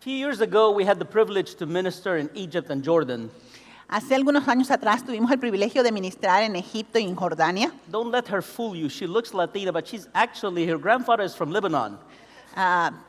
few years ago, we had the privilege to minister in Egypt and Jordan. Hace algunos años atrás tuvimos el privilegio de ministrar en Egipto y en Jordania. Don't let her fool you. She looks Latina, but she's actually, her grandfather is from Lebanon.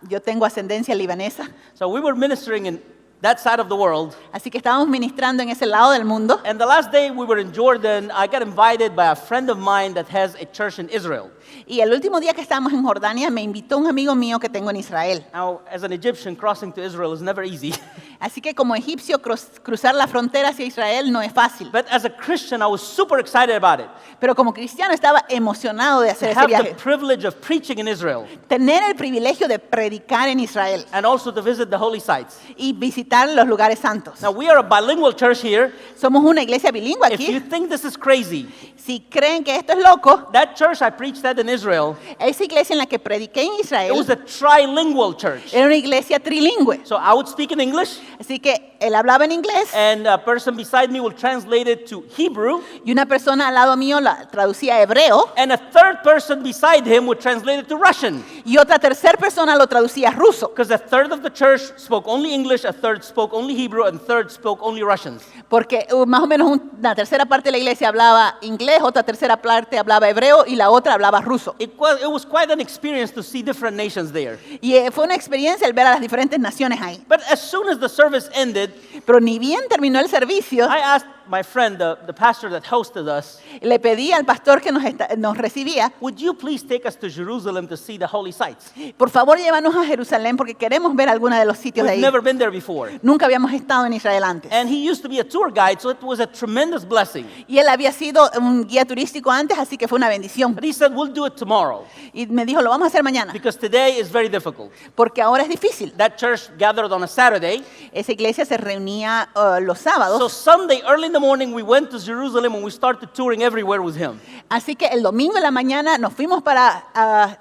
Yo tengo ascendencia libanesa, So we were ministering in that side of the world. así que estábamos ministrando en ese lado del mundo. And the last day we were in Jordan, I got invited by a friend of mine that has a church in Israel. Y el último día que estábamos en Jordania me invitó un amigo mío que tengo en Israel. Now, as an Egyptian, crossing to Israel is never easy. Así que como egipcio cruzar la frontera hacia Israel no es fácil. But as a Christian, I was super excited about it. Pero como cristiano estaba emocionado de To hacer ese have the viaje. privilege of preaching in Israel Tener el privilegio de predicar en Israel and also to visit the holy sites. y visitar los lugares santos. Now, we are a bilingual church here. Somos una iglesia bilingüe If you aquí. think this is crazy, Si creen que esto es loco, that church I preached at in Israel, esa iglesia en la que prediqué en it was Israel a trilingual church. era una iglesia trilingüe. So I would speak in English, Así que él hablaba en inglés and a person beside me will translate it to Hebrew, y una persona al lado mío la traducía a hebreo and a third person beside him would translate it to Russian. y otra tercera persona lo traducía a ruso. Because a third of the church spoke only English, a third spoke only Hebrew, and a third spoke only Russians. Porque más o menos una tercera parte de la iglesia hablaba inglés, otra tercera parte hablaba hebreo y la otra hablaba ruso. It was quite an experience to see different nations there. Y fue una experiencia el ver a las diferentes naciones ahí. But as soon as the service ended, Pero ni bien terminó el servicio, I asked my friend, the pastor that hosted us, le pedí al pastor que nos recibía, would you please take us to Jerusalem to see the holy sites? por favor llévanos a Jerusalén porque queremos ver algunos de los sitios de We've ahí. never been there before. Nunca habíamos estado en Israel antes. And he used to be a tour guide, so it was a tremendous blessing. Y él había sido un guía turístico antes, así que fue una bendición. But he said, we'll do it tomorrow, Y me dijo, lo vamos a hacer mañana, because today is very difficult. porque ahora es difícil. That church gathered on a Saturday. Esa iglesia se reunía los So sábados, Sunday, early in the morning, we went to Jerusalem and we started touring everywhere with him. así que el domingo en la mañana nos fuimos para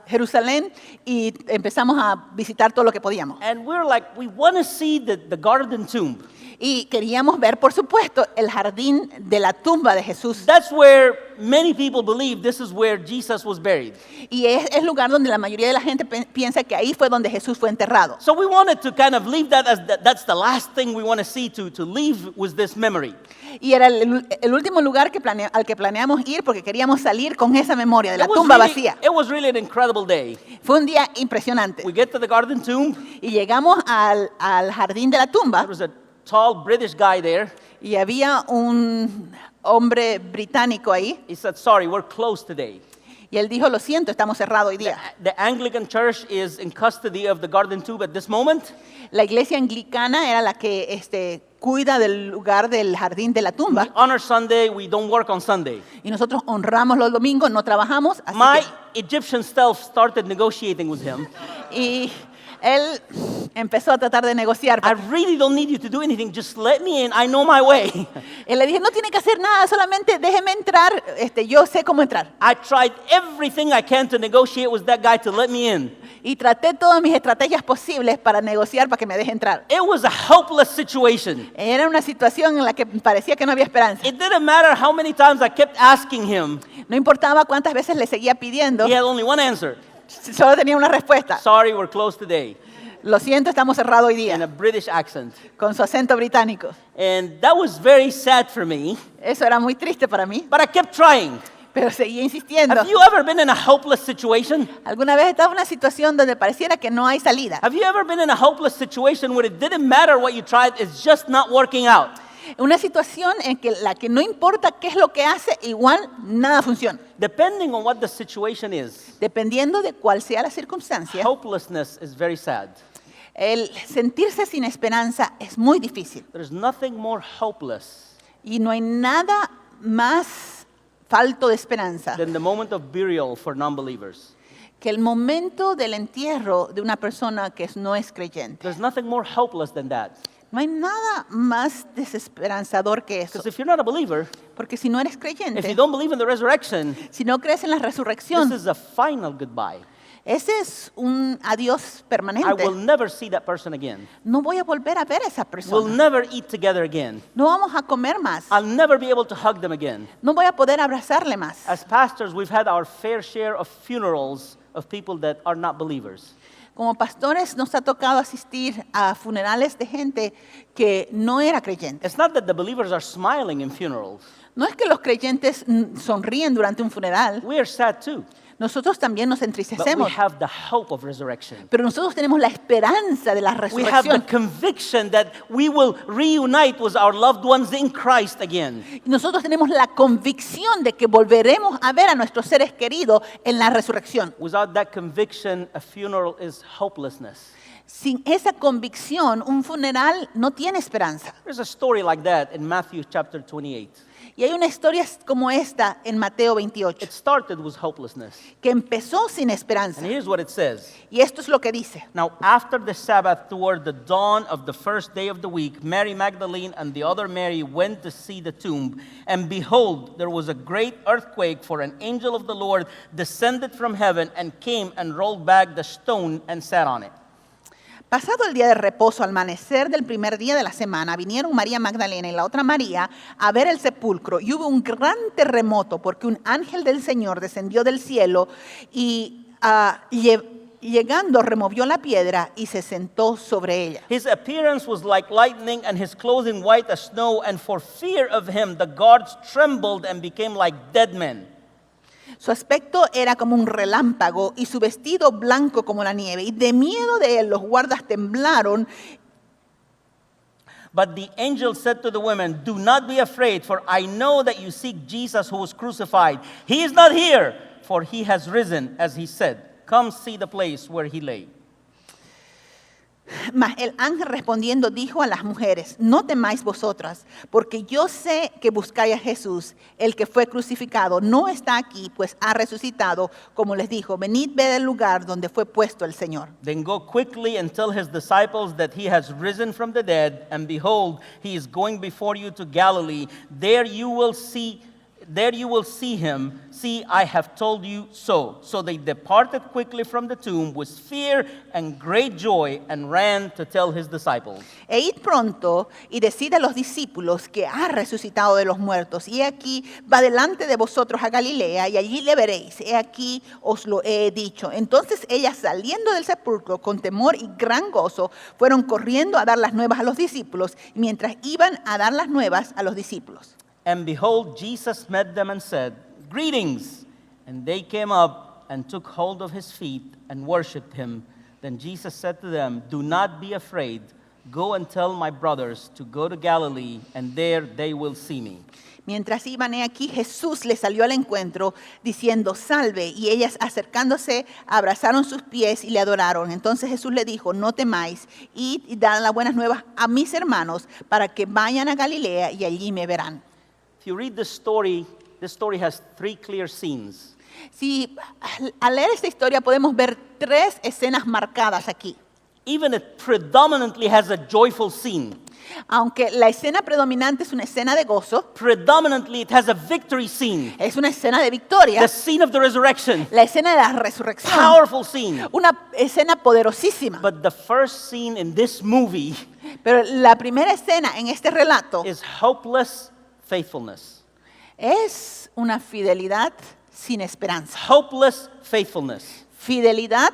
Jerusalén y empezamos a visitar todo lo que podíamos. And we're like, we want to see the garden tomb. Y queríamos ver, por supuesto, el jardín de la tumba de Jesús. That's where many people believe this is where Jesus was buried. Y es el lugar donde la mayoría de la gente piensa que ahí fue donde Jesús fue enterrado. So we wanted to kind of leave that as that's the last thing we want to see, to leave with this memory. Y era el último lugar al que planeamos ir porque queríamos salir con esa memoria de la It was tumba really- vacía. It was really an incredible day. Fue un día impresionante. We get to the garden tomb. Y llegamos al jardín de la tumba There was a tall British guy there. y había un hombre británico ahí. He said, sorry, we're closed today. Y él dijo, lo siento, estamos cerrados hoy día. The Anglican Church is in custody of the garden tomb at this moment. La iglesia anglicana era la que cuida del lugar del jardín de la We tumba. honor Sunday. We don't work on Sunday. Y nosotros honramos los domingos, no trabajamos. Así My Egyptian self started negotiating with him. y él empezó a tratar de negociar. I really don't need you to do anything. Just let me in. I know my way. Él le dije, no tiene que hacer nada, solamente déjeme entrar, yo sé cómo entrar. I tried everything I can to negotiate with that guy to let me in. Y traté todas mis estrategias posibles para negociar, para que me deje entrar. It was a hopeless situation. Era una situación en la que parecía que no había esperanza. It didn't matter how many times I kept asking him. No importaba cuántas veces le seguía pidiendo, He had only one answer. solo tenía una respuesta. Sorry, we're closed today. Lo siento, estamos cerrados hoy In a día, British accent. con su acento británico. And that was very sad for me, Eso era muy triste para mí, but I kept trying. pero seguía insistiendo. Have you ever been in a hopeless situation? ¿Alguna vez estaba en una situación donde pareciera que no hay salida? Have you ever been in a hopeless situation where it didn't matter what you tried, it's just not working out? Una situación en la que no importa qué es lo que hace, igual nada funciona. Depending on what the situation is, Dependiendo de cuál sea la circunstancia, hopelessness is very sad. el sentirse sin esperanza es muy difícil. There's nothing more hopeless Y no hay nada más falto de esperanza than the moment of burial for non-believers. que el momento del entierro de una persona que no es creyente. There's nothing more hopeless than that. No hay nada más desesperanzador que eso. Because if you're not a believer, Porque si no eres if you creyente, don't believe in the resurrection, si no crees en la this resurrección, is a final goodbye. ese es un adiós I permanente. will never see that person again. No voy a volver a ver a esa We'll persona. never eat together again. No vamos a comer más. I'll never be able to hug them again. No voy a poder abrazarle más. As pastors, we've had our fair share of funerals of people that are not believers. Como pastores nos ha tocado asistir a funerales de gente que no era creyente. It's not that the believers are smiling in funerals. No es que los creyentes sonríen durante un funeral. We are sad too. Nosotros también nos But we entristecemos. have the hope of resurrection. Pero nosotros tenemos la esperanza de la We have the resurrección. conviction that we will reunite with our loved ones in Christ again. Nosotros tenemos la convicción de que volveremos a ver a nuestros seres queridos en la resurrección. Without that conviction, a funeral is hopelessness. Sin esa convicción, un funeral no tiene esperanza. There's a story like that in Matthew chapter 28. Y hay una historia como esta en Mateo 28, It started with hopelessness. que empezó sin esperanza. And here's what it says. Y esto es lo que dice. Now, after the Sabbath, toward the dawn of the first day of the week, Mary Magdalene and the other Mary went to see the tomb. And behold, there was a great earthquake, for an angel of the Lord descended from heaven and came and rolled back the stone and sat on it. Pasado el día de reposo, al amanecer del primer día de la semana, vinieron María Magdalena y la otra María a ver el sepulcro. Y hubo un gran terremoto porque un ángel del Señor descendió del cielo y llegando removió la piedra y se sentó sobre ella. His appearance was like lightning, and his clothing white as snow. And for fear of him, the guards trembled and became like dead men. Su aspecto era como un relámpago y su vestido blanco como la nieve. Y de miedo de él los guardas temblaron. But the angel said to the women, "Do not be afraid, for I know that you seek Jesus who was crucified. He is not here, for he has risen, as he said. Come see the place where he lay." Mas el ángel respondiendo dijo a las mujeres: no temáis vosotras, porque yo sé que buscáis a Jesús, el que fue crucificado. No está aquí, pues ha resucitado, como les dijo. Venid, ved el lugar donde fue puesto el Señor. Then go quickly and tell his disciples that he has risen from the dead, and behold, he is going before you to Galilee. There you will see him. See, I have told you so. So they departed quickly from the tomb with fear and great joy and ran to tell his disciples. E id pronto y decid a los discípulos que ha resucitado de los muertos. Y he aquí va delante de vosotros a Galilea, y allí le veréis. He aquí os lo he dicho. Entonces ellas, saliendo del sepulcro con temor y gran gozo, fueron corriendo a dar las nuevas a los discípulos. Y mientras iban a dar las nuevas a los discípulos, And behold, Jesus met them and said, "Greetings." And they came up and took hold of his feet and worshipped him. Then Jesus said to them, "Do not be afraid. Go and tell my brothers to go to Galilee, and there they will see me." mientras iban, he aquí, Jesús les salió al encuentro diciendo: salve. Y ellas, acercándose, abrazaron sus pies y le adoraron. Entonces Jesús le dijo: no temáis, id y dad las buenas nuevas a mis hermanos para que vayan a Galilea y allí me verán. If you read this story has three clear scenes. Si al leer esta historia podemos ver tres escenas marcadas aquí. Even it predominantly has a joyful scene. Aunque la escena predominante es una escena de gozo, Predominantly it has a victory scene. es una escena de victoria, The scene of the resurrection. la escena de la resurrección, Powerful scene. una escena poderosísima. But the first scene in this movie Pero la primera escena en este relato is hopeless faithfulness. es una fidelidad sin esperanza. Hopeless faithfulness. Fidelidad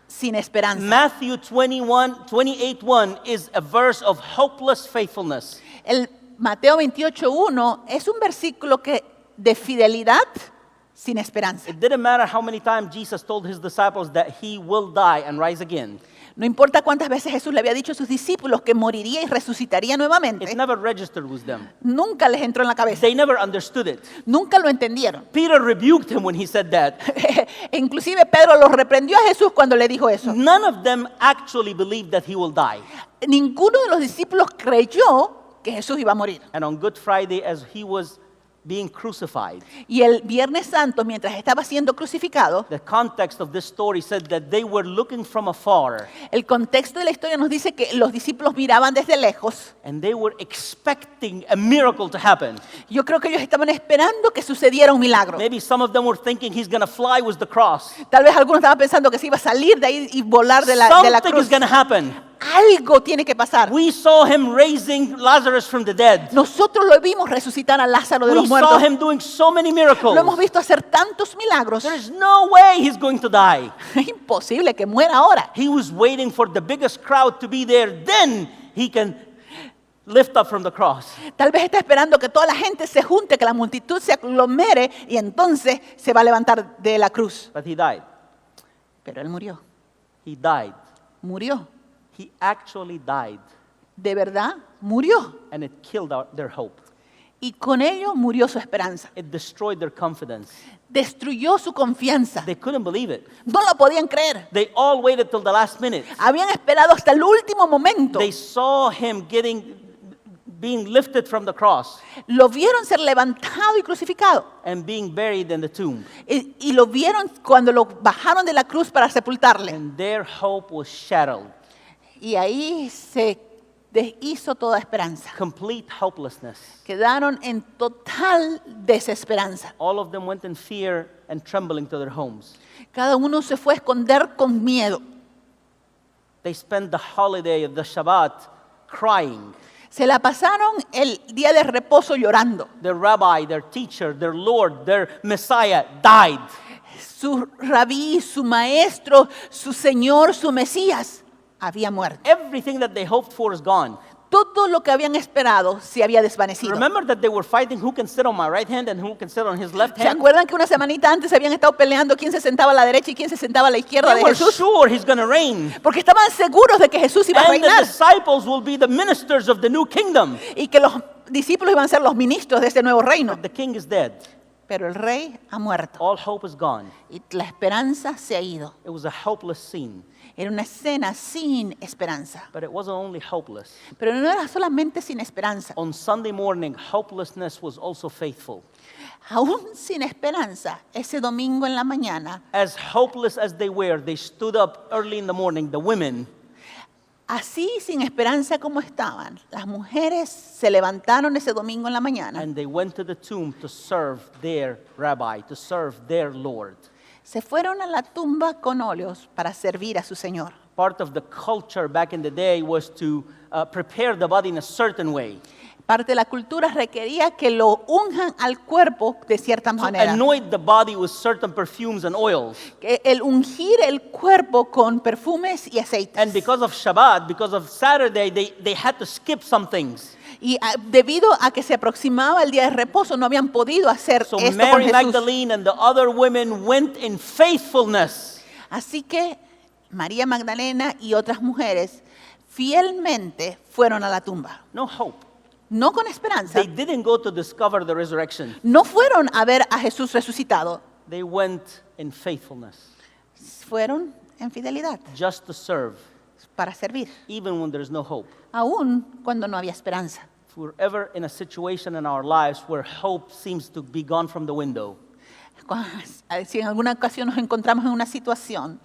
sin esperanza. Matthew 28:1 is a verse of hopeless faithfulness. El Mateo 28:1 es un versículo de fidelidad sin esperanza. It didn't matter how many times Jesus told his disciples that he will die and rise again. No importa cuántas veces Jesús le había dicho a sus discípulos que moriría y resucitaría It nuevamente, never registered with them. nunca les entró en la cabeza. They never understood it. Nunca lo entendieron. Peter rebuked him when he said that. Inclusive Pedro los reprendió a Jesús cuando le dijo eso. None of them actually believed that he will die. Ninguno de los discípulos creyó que Jesús iba a morir. And on Good Friday, as he was being crucified, Y el Viernes Santo, mientras estaba siendo crucificado, the context of this story said that they were looking from afar el contexto de la historia nos dice que los discípulos miraban desde lejos. and they were expecting a miracle to happen. Yo creo que ellos estaban esperando que sucediera un milagro. Maybe some of them were thinking he's going to fly with the cross. Tal vez algunos estaban pensando que se iba a salir de ahí y volar de la Something is cruz. going to happen. algo tiene que pasar. We saw him raising Lazarus from the dead. Nosotros lo vimos resucitar a Lázaro de We los saw muertos. him doing so many Lo hemos miracles. visto hacer tantos milagros. There is no way he's going to die. Es imposible que muera ahora. He was waiting for the biggest crowd to be there. Then he can lift up from the cross. Tal vez está esperando que toda la gente se junte, que la multitud se aglomere y entonces se va a levantar de la cruz. But he died. Pero él murió. He died. Murió. He actually died. De verdad, murió. And it killed their hope. Y con ello murió su esperanza. It destroyed their confidence. Destruyó su confianza. They couldn't believe it. No lo podían creer. They all waited till the last minute. Habían esperado hasta el último momento. They saw him being lifted from the cross Lo vieron ser levantado y crucificado. and being buried in the tomb. Y lo vieron cuando lo bajaron de la cruz para sepultarle. And their hope was shattered. Y ahí se deshizo toda esperanza. Complete hopelessness. Quedaron en total desesperanza. All of them went in fear and trembling to their homes. Cada uno se fue a esconder con miedo. They spent the holiday of the Shabbat crying. Se la pasaron el día de reposo llorando. Their rabbi, their teacher, their Lord, their Messiah died. Su rabí, su maestro, su Señor, su Mesías había muerto. Everything that they hoped for is gone. Todo lo que habían esperado se había desvanecido. Remember that they were fighting who can sit on my right hand and who can sit on his left ¿Se hand? acuerdan que una semanita antes habían estado peleando quién se sentaba a la derecha y quién se sentaba a la izquierda They de were Jesús? sure he's going to reign. Porque estaban seguros de que Jesús iba a And the reinar disciples will be the ministers of the new kingdom. y que los discípulos iban a ser los ministros de este nuevo reino. But the king is dead. Pero el rey ha muerto All hope is gone. y la esperanza se ha ido. It was a hopeless scene. Era una escena sin esperanza. But it wasn't only hopeless. Pero no era solamente sin esperanza. On Sunday morning, hopelessness was also faithful. Aún sin esperanza, ese domingo en la mañana, As hopeless as they were, they stood up early in the morning, the women, así sin esperanza como estaban, las mujeres se levantaron ese domingo en la mañana, and they went to the tomb to serve their rabbi, to serve their Lord. se fueron a la tumba con óleos para servir a su Señor. Part of the culture back in the day was to prepare the body in a certain way. Parte de la cultura requería que lo unjan al cuerpo de cierta To manera. anoint the body with certain perfumes and oils. Que el ungir el cuerpo con perfumes y aceites. And because of Shabbat, because of Saturday, they had to skip some things. Y debido a que se aproximaba el día de reposo, no habían podido hacer So esto con Mary Jesús. Magdalene and the other women went in faithfulness. Así que María Magdalena y otras mujeres fielmente fueron a la tumba. No hope. No con esperanza. They didn't go to discover the resurrection. No fueron a ver a Jesús resucitado. They went in faithfulness, Fueron en fidelidad just to serve, para servir, even when there's no hope. aún cuando no había esperanza. If we're ever in a situation in our lives where hope seems to be gone from the window, Si en alguna ocasión nos encontramos en una situación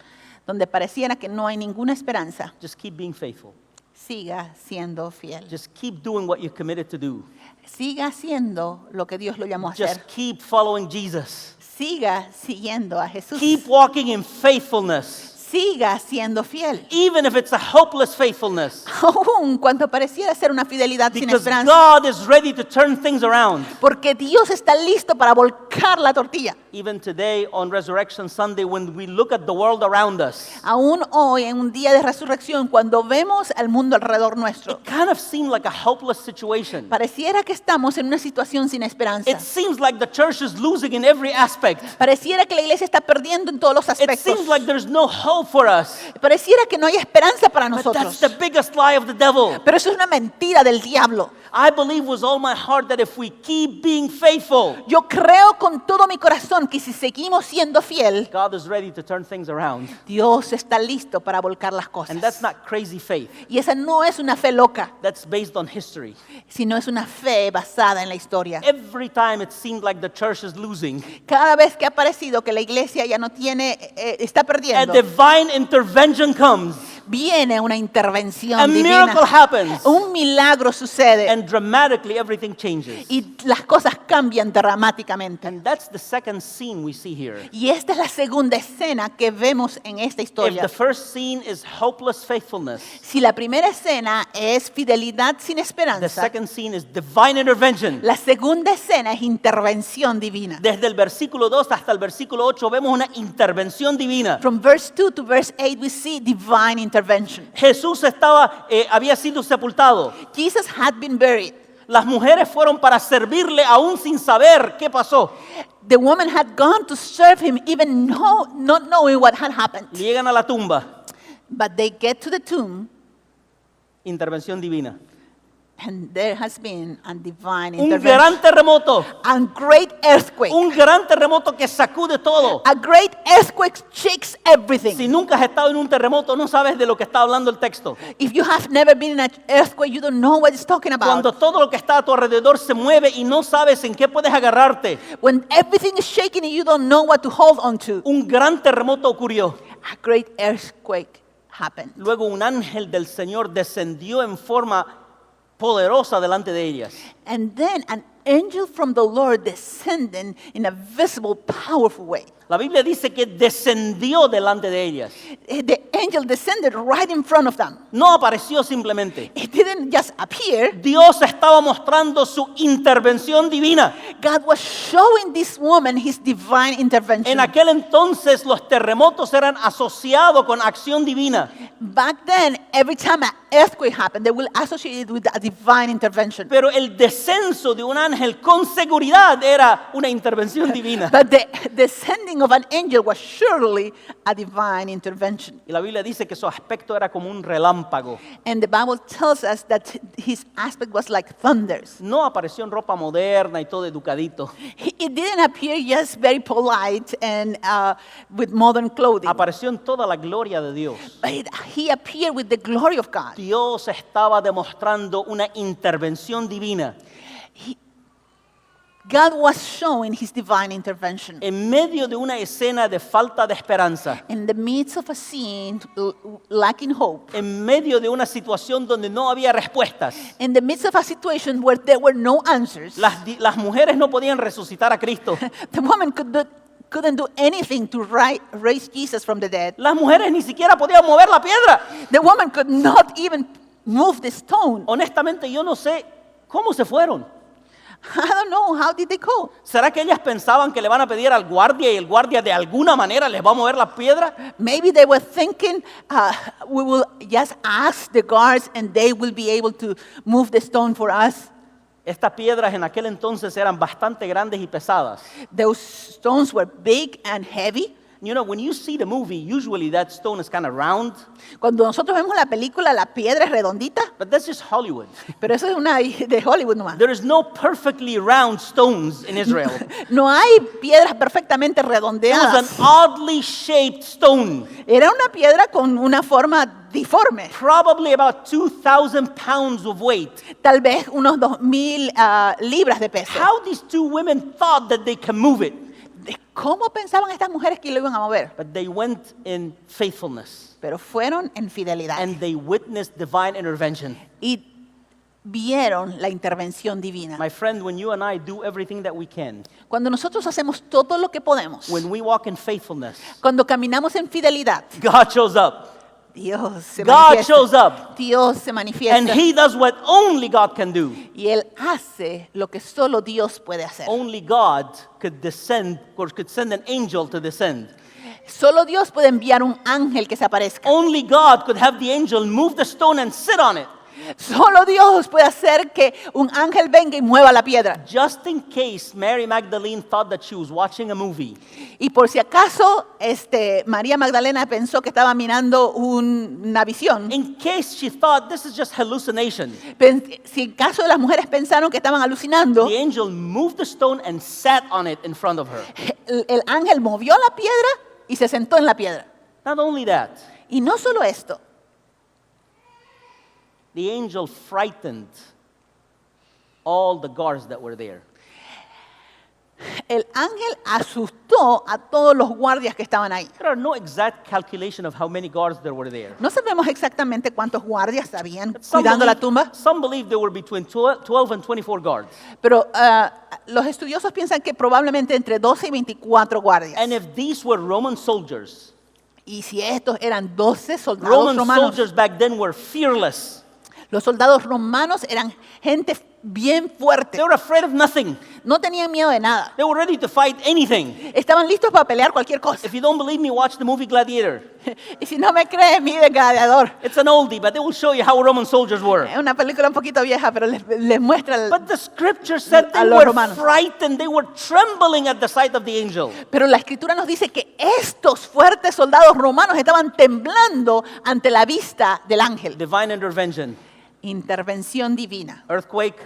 donde pareciera que no hay ninguna esperanza, just keep being faithful. siga siendo fiel. Just keep doing what you're committed to do. Siga haciendo lo que Dios lo llamó a Just hacer. keep following Jesus. Siga siguiendo a Jesús. Keep walking in faithfulness, Siga siendo fiel. even if it's a hopeless faithfulness. Aún cuando pareciera ser una fidelidad sin Because esperanza. God is ready to turn things around. Porque Dios está listo para volcar la tortilla. Even today on Resurrection Sunday, when we look at the world around us, Aún hoy, en un día de resurrección, cuando vemos al mundo alrededor nuestro, it kind of seemed like a hopeless situation. pareciera que estamos en una situación sin esperanza. It seems like the church is losing in every aspect. Pareciera que la iglesia está perdiendo en todos los It aspectos. seems like there's no hope for us. Pareciera que no hay esperanza para But nosotros. that's the biggest lie of the devil. Pero eso es una mentira del diablo. I believe with all my heart that if we keep being faithful, Yo creo con todo mi corazón que si seguimos siendo fiel, God is ready to turn things around. Dios está listo para volcar las And that's cosas. not crazy faith. Y esa no es una fe loca, That's based on history. sino es una fe basada en la historia. Every time it seemed like the church is losing, Cada vez que ha parecido que la igla ya no tiene, está a perdiendo, divine intervention comes. viene una A intervención miracle divina. happens. Un milagro sucede And dramatically everything changes. y las cosas cambian dramáticamente. And that's the second scene we see here. Y esta es la segunda escena que vemos en esta If historia. the first scene is hopeless faithfulness, Si la primera escena es fidelidad sin the esperanza, second scene is divine intervention. la segunda escena es intervención divina. Desde el versículo 2 hasta el versículo 8 vemos una intervención divina. From verse 2 to verse 8 we see divine intervention. Jesús había sido sepultado. Jesus had been buried. Las mujeres fueron para servirle aún sin saber qué pasó. The woman had gone to serve him even not knowing what had happened. Llegan a la tumba. But they get to the tomb Intervención divina. and there has been a divine Un intervention. gran terremoto. A great earthquake. Un gran terremoto que sacude todo. A great earthquake shakes everything. Si nunca has estado en un terremoto, no sabes de lo que está hablando el texto. If you have never been in an earthquake, you don't know what it's talking about. Cuando todo lo que está a tu alrededor se mueve y no sabes en qué puedes agarrarte. When everything is shaking and you don't know what to hold on to, Un gran terremoto ocurrió. a great earthquake happened. Luego un ángel del Señor descendió en forma poderosa delante de ellas. And then an angel from the Lord descended in a visible, powerful way. La Biblia dice que descendió delante de ellas. The angel descended right in front of them. No apareció simplemente. It didn't just appear. Dios estaba mostrando su intervención divina. God was showing this woman his divine intervention. En aquel entonces los terremotos eran asociados con acción divina. Back then, every time an earthquake happened, they will associate it with a divine intervention. Pero el descenso de un ángel con seguridad era una intervención divina. But the descending of an angel was surely a divine intervention. Y la Biblia dice que su aspecto era como un relámpago. And the Bible tells us that his aspect was like thunders. No apareció en ropa moderna y todo educadito. It didn't appear just very polite and with modern clothing. Apareció en toda la gloria de Dios. But he appeared with the glory of God. Dios estaba demostrando una intervención divina. God was showing his divine intervention. En medio de una escena de falta de esperanza, In the midst of a scene lacking hope, en medio de una situación donde no había respuestas, in the midst of a situation where there were no answers, las mujeres no podían resucitar a Cristo. the woman couldn't do anything to raise Jesus from the dead. Las mujeres ni siquiera podían mover la piedra. The woman could not even move the stone. Honestamente, yo no sé cómo se fueron. I don't know, how did they go? ¿Será que ellas pensaban que le van a pedir al guardia y el guardia de alguna manera les va a mover la piedra? Maybe they were thinking, we will just ask the guards and they will be able to move the stone for us. Estas piedras en aquel entonces eran bastante grandes y pesadas. Those stones were big and heavy. You know, when you see the movie, usually that stone is kind of round, Cuando nosotros vemos la película, la piedra es redondita, but that's just Hollywood. pero eso es una de Hollywood nomás. There is no perfectly round stones in Israel. No hay piedras perfectamente It was an redondeadas. oddly shaped stone, Era una piedra con una forma diforme. probably about 2,000 pounds of weight. Tal vez unos 2,000 libras de peso. How these two women thought that they can move it, ¿Cómo pensaban estas mujeres que lo iban a mover? but they went in faithfulness Pero fueron en fidelidad and they witnessed divine intervention. y vieron la intervención divina. My friend, when you and I do everything that we can, Cuando nosotros hacemos todo lo que podemos, when we walk in faithfulness, cuando caminamos en fidelidad, God shows up. Dios se God manifiesta. shows up. Dios se And manifiesta. he does what only God can do. Y Él hace lo que solo Dios puede hacer. Only God could descend, or could send an angel to descend. Solo Dios puede enviar un ángel que se aparezca. Only God could have the angel move the stone and sit on it. Solo Dios puede hacer que un ángel venga y mueva la piedra. Just in case Mary Magdalene thought that she was watching a movie, Y por si acaso María Magdalena pensó que estaba mirando una visión. in case she thought this is just hallucination, Si en caso de las mujeres pensaron que estaban alucinando, the angel moved the stone and sat on it in front of her. el ángel movió la piedra y se sentó en la piedra. Not only that, Y no solo esto, the angel frightened all the guards that were there. El ángel asustó a todos los guardias que estaban ahí. There are no exact calculation of how many guards there were there. No sabemos exactamente cuántos guardias habían Some cuidando la believe, tumba, some believe there were between 12 and 24 guards. pero los estudiosos piensan que probablemente entre 12 y 24 guardias. And if these were Roman soldiers, Y si estos eran 12 soldados Roman romanos, soldiers back then were fearless. los soldados romanos eran gente bien fuerte. They were afraid of nothing. No tenían miedo de nada. They were ready to fight anything. Estaban listos para pelear cualquier cosa. If you don't believe me, watch the movie Gladiator. Y si no me crees, mire Gladiador. It's an oldie, but they will show you how Roman soldiers were. Es una película un poquito vieja, pero les muestra But the scripture said a they los were romanos. frightened. They were trembling at the sight of the angel. Pero la escritura nos dice que estos fuertes soldados romanos estaban temblando ante la vista del ángel. Divine intervention. Intervención divina. Earthquake,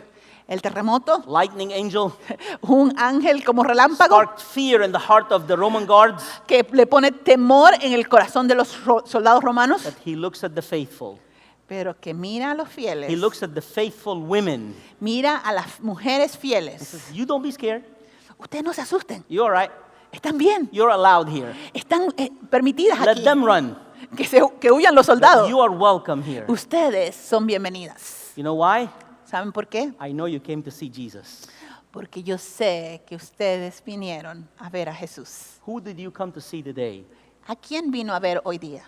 El terremoto, lightning angel, un ángel como relámpago sparked fear in the heart of the Roman guards. que le pone temor en el corazón de los soldados romanos, But he looks at the faithful. pero que mira a los fieles, He looks at the faithful women. mira a las mujeres He fieles. says, you don't be scared. Ustedes no se asusten, You're all right. están bien, You're allowed here. están permitidas Let aquí. them run. Que huyan los But soldados. you are welcome here. Ustedes son bienvenidas. You know why? ¿Saben por qué? I know you came to see Jesus. Porque yo sé que ustedes vinieron a ver a Jesús. Who did you come to see today? ¿A quién vino a ver hoy día?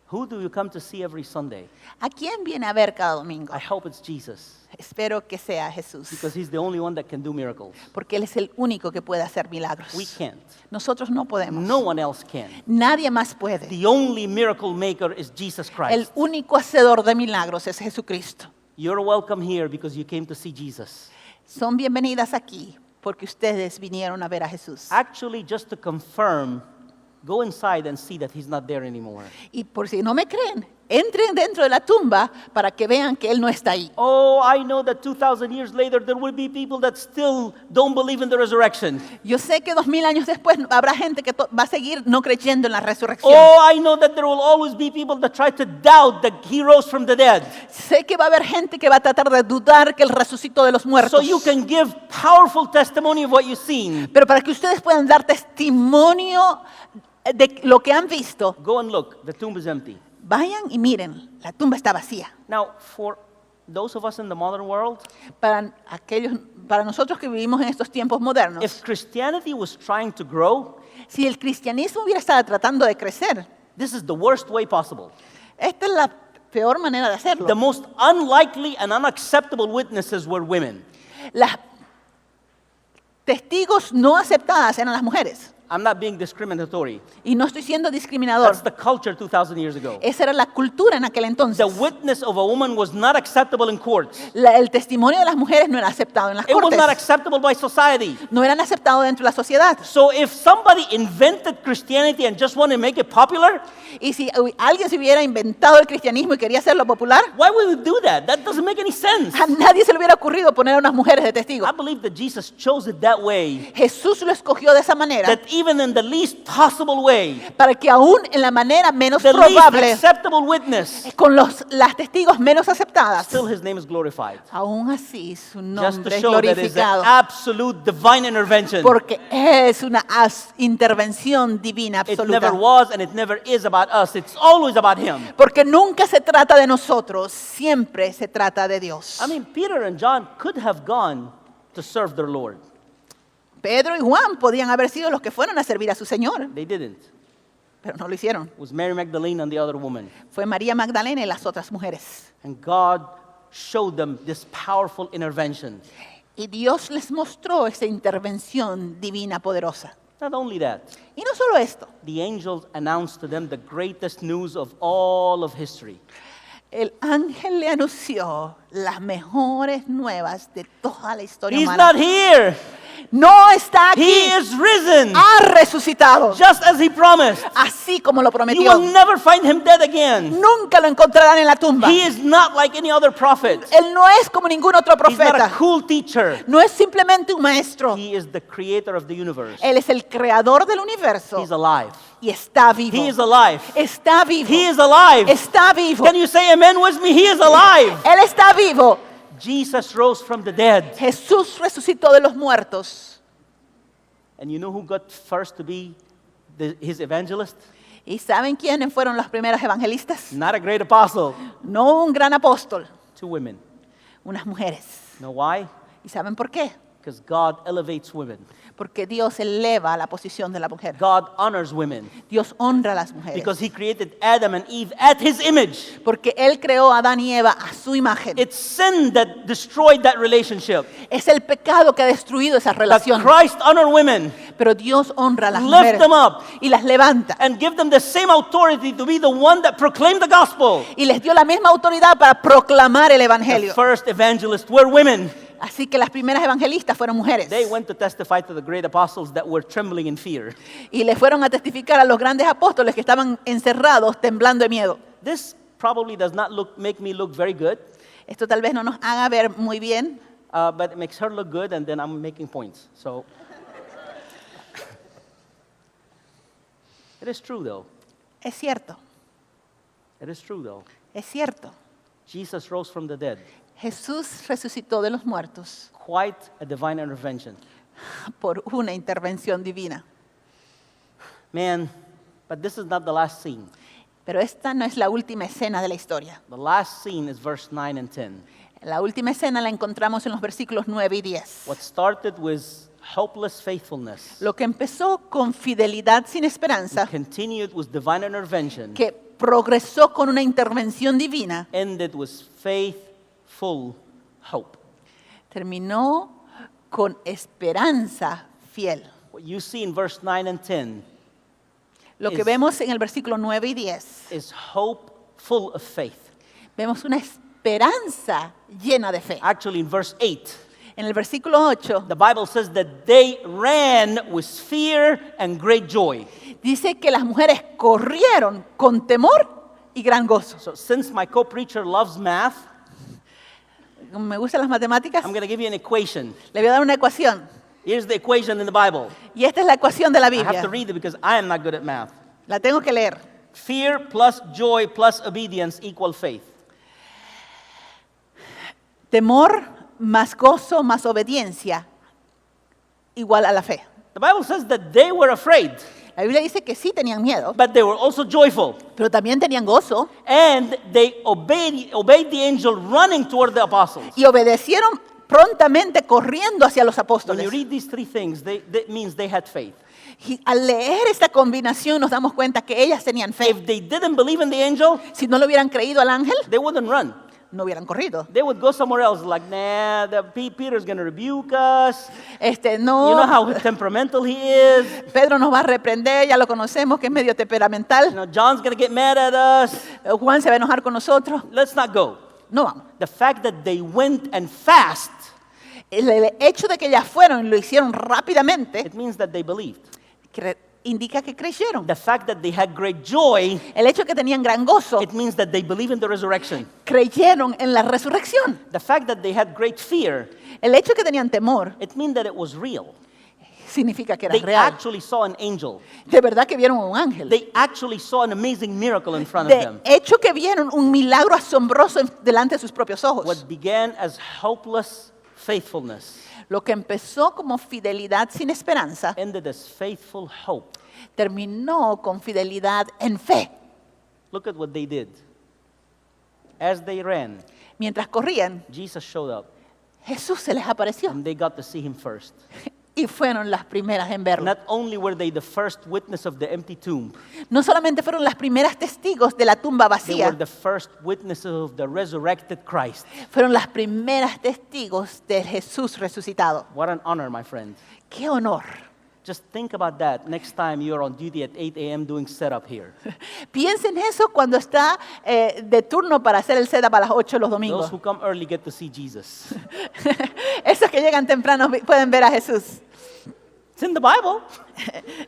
Who do you come to see every Sunday? ¿A quién viene a ver cada domingo? I hope it's Jesus, Espero que sea Jesús, because he's the only one that can do miracles. porque Él es el único que puede hacer milagros. We can't. Nosotros no podemos. No one else can. Nadie más puede. The only miracle maker is Jesus El Christ. único hacedor de milagros es Jesucristo. You're welcome here because you came to see Jesus. Son bienvenidas aquí porque ustedes vinieron a ver a Jesús. Actually, just to confirm, go inside and see that he's not there anymore. Y por si no me creen, entren dentro de la tumba para que vean que Él no está ahí. Oh, I know that 2,000 years later there will be people that still don't believe in the resurrection. Yo sé que 2000 años después habrá gente que va a seguir no creyendo en la resurrección. Oh, I know that there will always be people that try to doubt that he rose from the dead. Sé que va a haber gente que va a tratar de dudar que Él resucitó de los muertos. So you can give powerful testimony of what you've seen. Pero para que ustedes puedan dar testimonio de lo que han visto, Go and look. The tomb is empty. vayan y miren, la tumba está vacía. Now, for those of us in the modern world, Para nosotros que vivimos en estos tiempos modernos, if Christianity was trying to grow, si el cristianismo hubiera estado tratando de crecer, this is the worst way possible. esta es la peor manera de hacerlo. The most unlikely and unacceptable witnesses were women. Las testigos no aceptadas eran las mujeres. I'm not being discriminatory. Y no estoy siendo discriminador. That's the culture 2,000 years ago. Esa era la cultura en aquel entonces. The witness of a woman was not acceptable in courts. El testimonio de las mujeres no era aceptado en las It was cortes. not acceptable by society. No eran aceptados dentro de la sociedad. So if somebody invented Christianity and just wanted to make it popular, Y si alguien se hubiera inventado el cristianismo y quería hacerlo popular, why would we do that? That doesn't make any sense. a nadie se le hubiera ocurrido poner a unas mujeres de testigo. I believe that Jesus chose it that way, Jesús lo escogió de esa manera that even in the least possible way, para que aún en la manera menos the least probable, acceptable witness, con las testigos menos aceptadas, still his name is glorified. aún así su Just to nombre es show that it's an glorificado. absolute divine intervention. Porque es una intervención divina It never absoluta. was and it never is about us. It's always about him. Porque nunca se trata de nosotros, siempre se trata de Dios. I mean, Peter and John could have gone to serve their Lord. Pedro y Juan podían haber sido los que fueron a servir a su Señor, They didn't. pero no lo hicieron. It was Mary Magdalene and the other woman. Fue María Magdalena y las otras mujeres. And God showed them this powerful intervention. Y Dios les mostró esa intervención divina poderosa. Not only that, Y no solo esto, the angels announced to them the greatest news of all of history. el ángel le anunció las mejores nuevas de toda la historia He's humana. not here. No está aquí, He is risen, ha resucitado, just as he promised. así como lo You prometió. will never find him dead again. Nunca lo encontrarán en la tumba. He is not like any other prophet. Él no es como ningún otro He's not a profeta. cool teacher. No es simplemente un maestro. He is the creator of the universe. Él es el creador del universo He's alive. y está vivo. He is alive. Está vivo. He is alive. Está vivo. Can you say amen with me? He is alive. Él está vivo. Jesus rose from the dead. Jesús resucitó de los muertos. And you know who got first to be his evangelist? ¿Y saben quiénes fueron las primeras evangelistas? Not a great apostle. No un gran apóstol, 2 women. unas mujeres. Know why? ¿Y saben por qué? Because God elevates women. Porque Dios eleva la posición de la mujer. God honors women. Dios honra a las mujeres. Because he created Adam and Eve at his image. Porque Él creó a Adán y Eva a su imagen. It's sin that destroyed that relationship. Es el pecado que ha destruido esa But relación. Christ honored women Pero Dios honra a las Lift mujeres them up. y las levanta. and give them the same authority to be the one that proclaimed the gospel. Y les dio la misma autoridad para proclamar el The evangelio. first evangelists were women. Así que las primeras evangelistas fueron mujeres. They went to testify to the great apostles that were trembling in fear. Y le fueron a testificar a los grandes apóstoles que estaban encerrados, temblando de miedo. This probably does not make me look very good, Esto tal vez no nos haga ver muy bien, but it makes her look good, and then I'm making points. So it is true, though. es cierto, It is true, though. es cierto. Jesus rose from the dead. Jesús resucitó de los muertos Quite a divine intervention. por una intervención divina. Man, but this is not the last scene. Pero esta no es la última escena de la historia. The last scene is verse 9 and 10. La última escena la encontramos en los versículos 9 y 10. What started with hopeless faithfulness Lo que empezó con fidelidad sin esperanza, continued with divine intervention, que progresó con una intervención divina, ended with faithful hope. terminó con esperanza fiel. What you see in verse 9 and 10 Lo que Es- vemos en el versículo 9 y 10, is hope full of faith. vemos una esperanza llena de fe. Actually, in verse 8, En el versículo 8 the Bible says that they ran with fear and great joy. dice que las mujeres corrieron con temor y gran gozo. So, since my co-preacher loves math, Como me gustan las matemáticas, I'm going to give you an equation. le voy a dar una ecuación. Here's the equation in the Bible. Y esta es la ecuación de la I have Biblia. to read it because I am not good at math. La tengo que leer. Fear plus joy plus obedience equal faith. Temor más gozo más obediencia igual a la fe. The Bible says that they were afraid, La Biblia dice que sí tenían miedo, but they were also joyful. pero también tenían gozo And they obeyed the angel running toward the apostles. y obedecieron prontamente corriendo hacia los When apóstoles. you read these 3 things, that means they had faith. Y al leer esta combinación nos damos cuenta que ellas tenían fe. If they didn't believe in the angel, Si no le hubieran creído al ángel, they wouldn't run. no hubieran corrido. They would go somewhere else, like, nah, Peter's going to rebuke us. You know No, how temperamental he is. Pedro nos va a reprender, ya lo conocemos, que es medio You temperamental. know, John's going to get mad at us. Juan se va a enojar con nosotros. Let's not go. No vamos. The fact that they went and fast, El hecho de que ellas fueron y lo hicieron rápidamente it means that they believed. indica que creyeron. The fact that they had great joy, El hecho de que tenían gran gozo, it means that they believe in the resurrection. creyeron en la resurrección. The fact that they had great fear, El hecho de que tenían temor it means that it was real. significa que era They real. actually saw an angel. De verdad que vieron a un ángel. They actually saw an amazing miracle in front of De them. hecho que vieron un milagro asombroso delante de sus propios ojos. What began as hopeless faithfulness Lo que empezó como fidelidad sin esperanza, ended as faithful hope. terminó con fidelidad en fe. Look at what they did. As they ran, Mientras corrían, Jesus showed up, Jesús se les apareció and they got to see him first. y fueron las primeras en verlo. Not only were they the first witness of the empty tomb, No solamente fueron las primeras testigos de la tumba they were vacía, the first witnesses of the resurrected Christ. fueron las primeras testigos de Jesús resucitado. What an honor, my friend. ¡Qué honor! Just think about that next time you're on duty at 8 a.m. doing setup here. Piensen eso cuando está de turno para hacer el setup a las 8 los Those domingos. who come early get to see Jesus. Esos que llegan temprano pueden ver a Jesús. It's in the Bible.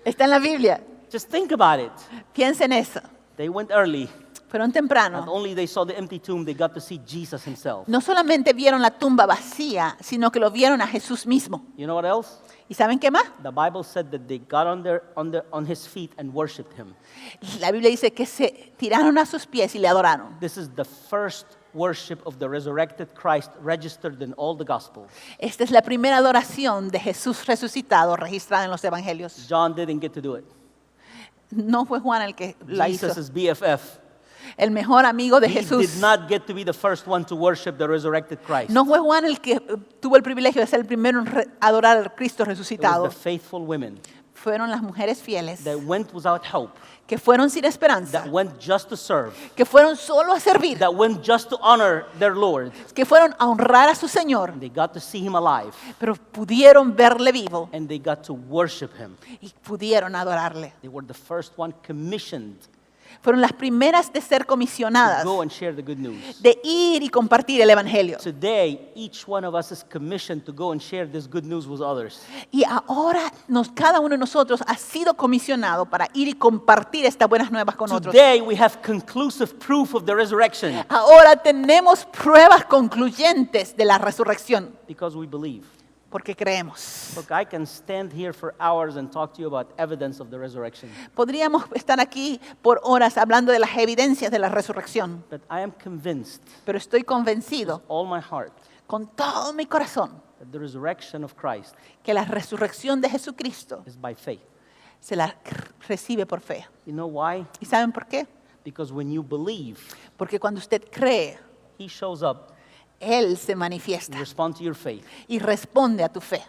Está en la Biblia. Just think about it. Piensen eso. They went early. Fueron Not temprano. only they saw the empty tomb, they got to see Jesus himself. No solamente vieron la tumba vacía, sino que lo vieron a Jesús mismo. You know what else? ¿Y saben qué más? The Bible said that they got on his feet and worshiped him. La Biblia dice que se tiraron a sus pies y le adoraron. This is the first worship of the resurrected Christ registered in all the Gospels. Esta es la primera adoración de Jesús resucitado registrada en los evangelios. John didn't get to do it. No fue Juan el que la hizo. Jesus is BFF. El mejor amigo de He Jesús. did not get to be the first one to worship the resurrected Christ. No fue Juan el que tuvo el privilegio de ser el primero en adorar al Cristo It was resucitado. the faithful women Fueron las mujeres fieles that went without hope, que fueron sin esperanza, that went just to serve, que fueron solo a servir, that went just to honor their Lord. que fueron a honrar a su Señor, And they got to see him alive, pero pudieron verle vivo and they got to worship him. y pudieron adorarle. They were the first one commissioned Fueron las primeras de ser to comisionadas, go and share the good news. de ir y compartir el Evangelio. Today, each one of us is commissioned to go and share this good news with others. Y ahora cada uno de nosotros ha sido comisionado para ir y compartir estas buenas nuevas con otros. Today, we have conclusive proof of the resurrection Ahora tenemos pruebas concluyentes de la resurrección because we believe. porque creemos. Look, I can stand here for hours and talk to you about evidence of the resurrection, Podríamos estar aquí por horas hablando de las evidencias de la resurrección, but I am convinced, pero estoy convencido all my heart, con todo mi corazón that the resurrection of Christ que la resurrección de Jesucristo is by faith. se la recibe por fe. You know why? ¿Y saben por qué? Because when you believe, Porque cuando usted cree, He shows up Él se and manifiesta responds to your faith. y responde a tu fe.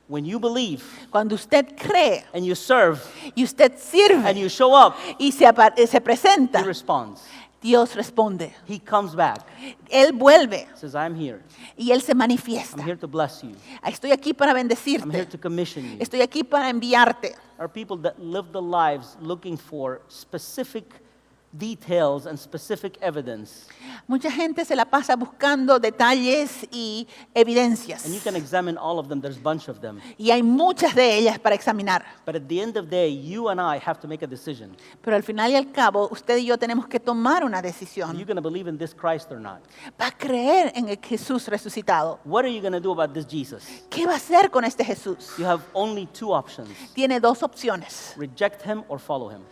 When you believe Cuando usted cree and you serve y usted and sirve you show up, y se He presenta, responds. Dios responde. He comes back, Él vuelve says, I'm here. y Él se I'm manifiesta. here to bless you. Estoy aquí para I'm here bendecirte. to commission you. Estoy aquí para enviarte. Are people that live their lives looking for specific details and specific evidence. Mucha gente se la pasa buscando detalles y evidencias. And you can examine all of them. There's a bunch of them. Y hay muchas de ellas para examinar. But at the end of the day, you and I have to make a decision. Pero al final y al cabo, usted y yo tenemos que tomar una Are you decisión. going to believe in this Christ or not? ¿Va a creer en el Jesús resucitado? What are you going to do about this Jesus? ¿Qué va a hacer con este Jesús? You have only two options. Tiene dos opciones. Reject him or follow him.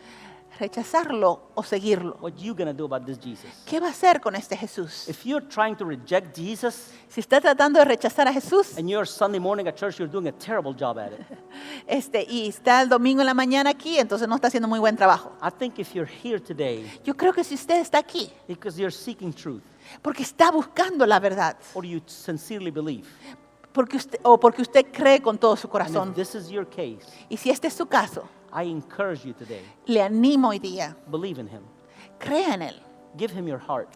Rechazarlo o seguirlo. What are you going to do about this Jesus? ¿Qué va a hacer con este Jesús? If you're trying to reject Jesus Si está tratando de rechazar a Jesús and you're Sunday morning at church, you're doing a terrible job at it. y está el domingo en la mañana aquí, entonces no está haciendo muy buen trabajo. I think if you're here today Yo creo que si usted está aquí, because you're seeking truth porque está buscando la verdad, or you sincerely believe, porque usted cree con todo su and corazón, if this is your case, y si este es su caso, I encourage you today, le animo hoy día, believe in him. crea en Él, Give him your heart.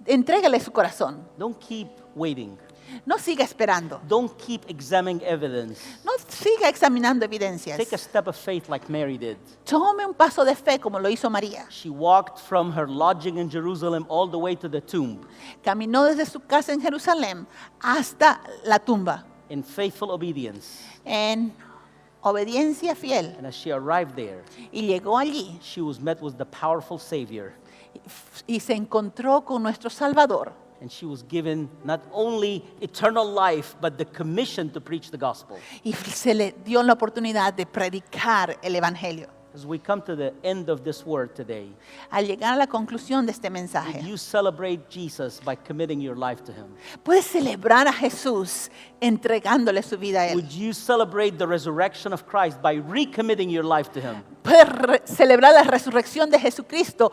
entrégale su corazón, Don't keep waiting. no siga esperando, Don't keep examining evidence. no siga examinando evidencias, Take a step of faith like Mary did. tome un paso de fe como lo hizo María, She walked from her lodging in Jerusalem all the way to the tomb caminó desde su casa en Jerusalén hasta la tumba, in faithful obedience. en obediencia fiel, And as she arrived there, y llegó allí she was met with the powerful Savior. y se encontró con nuestro Salvador. And she was given not only eternal life, but the commission to preach the gospel. Y se le dio la oportunidad de predicar el Evangelio. As we come to the end of this word today, Al llegar a la conclusión de este would mensaje, you celebrate Jesus by committing your life to him? puedes celebrar a Jesús entregándole su vida a Él. Would you celebrate the resurrection of Christ by recommitting your life to him? Puedes celebrar la resurrección de Jesucristo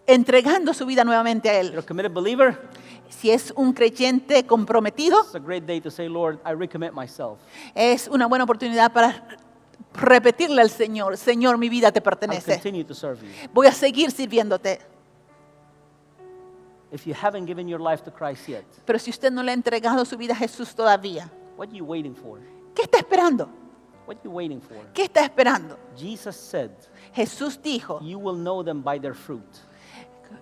entregando su vida nuevamente a You're Él. a committed believer? Si es un creyente comprometido, It's a great day to say, Lord, I recommit myself. es una buena oportunidad para repetirle al Señor, Señor, mi vida te I'll pertenece. continue to serve you. Voy a seguir sirviéndote. If you haven't given your life to Christ yet, Pero si usted no le ha entregado su vida a Jesús todavía, what are you waiting for? ¿qué está esperando? What are you waiting for? ¿Qué está esperando? Jesus said, Jesús dijo, you will know them by their fruit.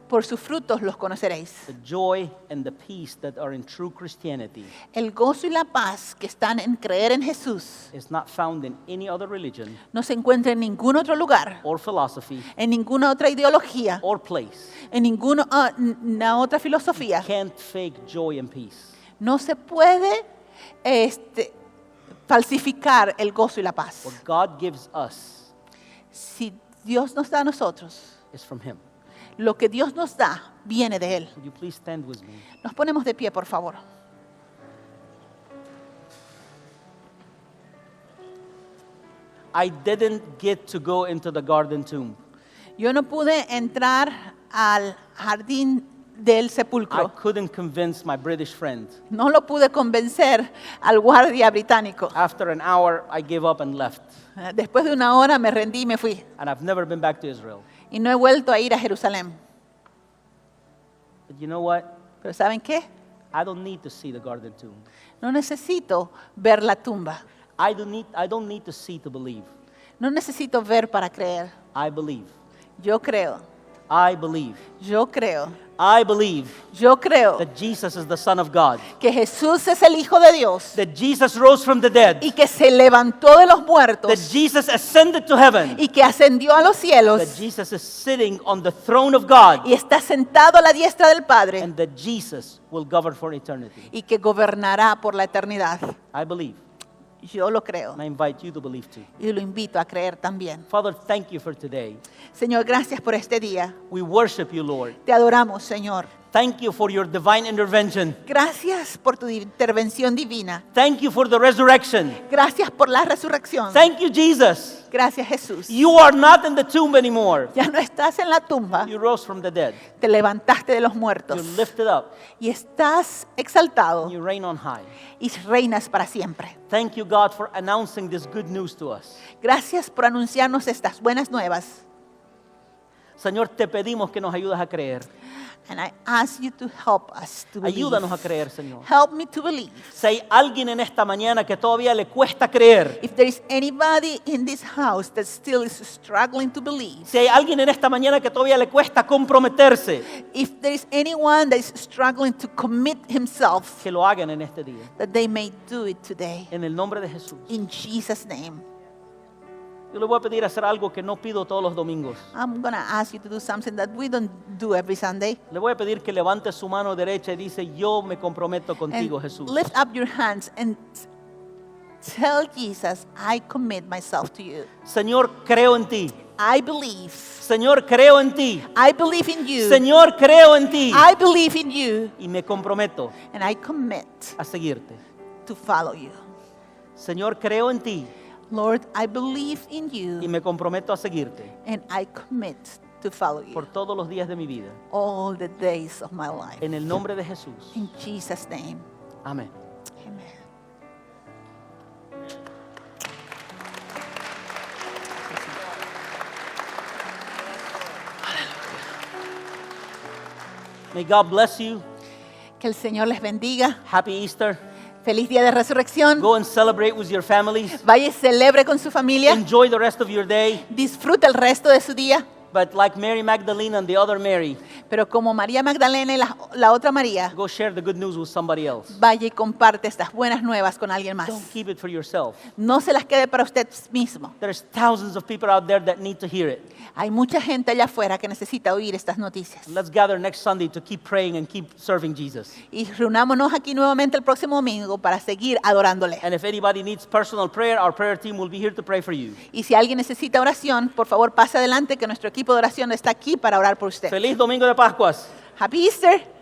Por sus frutos los conoceréis. The joy and the peace that are in true Christianity El gozo y la paz que están en creer en Jesús is not found in any other religion no se encuentra en ningún otro lugar, or philosophy en ninguna otra ideología, or place. en ninguna otra filosofía. Can't fake joy and peace. No se puede falsificar el gozo y la paz. What God gives us Si Dios nos da a nosotros, is from Him. lo que Dios nos da viene de Él. Would you please stand with me? Nos ponemos de pie, por favor. I didn't get to go into the garden tomb. Yo no pude entrar al jardín del I sepulcro. couldn't convince my British friend. No lo pude convencer al guardia británico. After an hour, I gave up and left. Después de una hora me rendí y me fui. And I've never been back to Israel. Y no he vuelto a ir a Jerusalén. But you know what? Pero ¿saben qué? I don't need to see the garden tomb. No necesito ver la tumba. I don't need to see to believe. No necesito ver para creer. I believe. Yo creo. I believe. Yo creo. I believe Yo creo that Jesus is the Son of God. que Jesús es el Hijo de Dios That Jesus rose from the dead. y que se levantó de los That muertos Jesus ascended to heaven. y que ascendió a los That cielos Jesus is sitting on the throne of God. y está sentado a la diestra del Padre And that Jesus will govern for eternity. y que gobernará por la eternidad. I believe. Yo lo creo And I invite you to believe too. y lo invito a creer también. Father, thank you for today. Señor, gracias por este día. We worship you, Lord. Te adoramos, Señor. Thank you for your divine intervention. Gracias por tu intervención divina. Thank you for the resurrection. Gracias por la resurrección. Thank you, Jesus. Gracias, Jesús. You are not in the tomb anymore. Ya no estás en la tumba, You rose from the dead. te levantaste de los You're muertos lifted up. y estás exaltado And you reign on high. y reinas para siempre. Thank you, God, for announcing this good news to us. Gracias por anunciarnos estas buenas nuevas. Señor, te pedimos que nos ayudes a creer. And I ask you to help us to believe. Ayúdanos a creer, Señor. Help me to believe. Si hay alguien en esta mañana que todavía le cuesta creer, If there is anybody in this house that still is struggling to believe, si hay alguien en esta mañana que todavía le cuesta comprometerse, if there is anyone that is struggling to commit himself, que lo hagan en este día. that they may do it today. En el nombre de Jesús. In Jesus' name. Yo le voy a pedir hacer algo que no pido todos los domingos. I'm going to ask you to do something that we don't do every Sunday. Le voy a pedir que levante su mano derecha y dice, yo me comprometo contigo, And Jesús. lift up your hands and tell Jesus, I commit myself to you. Señor, creo en ti. I believe. Señor, creo en ti. I believe in you. Señor, creo en ti. I believe in you. Y me comprometo And I commit a seguirte. to follow you. Señor, creo en ti. Lord, I believe in Y you. me comprometo a seguirte And I commit to follow por you todos los días de mi vida. all the days of my life. En el nombre de Jesús. In Jesus' name. Amén. Amen. May God bless you. Que el Señor les bendiga. Happy Easter. Feliz día de resurrección. Go and celebrate with your families. Vaya y celebre con su familia. Enjoy the rest of your day. Disfruta el resto de su día. But like Mary Magdalene and the other Mary, Pero como María Magdalena y la otra María, go share the good news with somebody else. vaya y comparte estas buenas nuevas con alguien más. Don't keep it for yourself. No se las quede para usted mismo. There's thousands of people out there that need to hear it. Hay mucha gente allá afuera que necesita oír estas noticias. Let's gather next Sunday to keep praying and keep serving Jesus. Y reunámonos aquí nuevamente el próximo domingo para seguir adorándole. And if anybody needs personal prayer, our prayer team will be here to pray for you. Y si alguien necesita oración, por favor pase adelante que nuestro equipo de oración está aquí para orar por usted. Feliz Domingo de Pascuas. Happy Easter!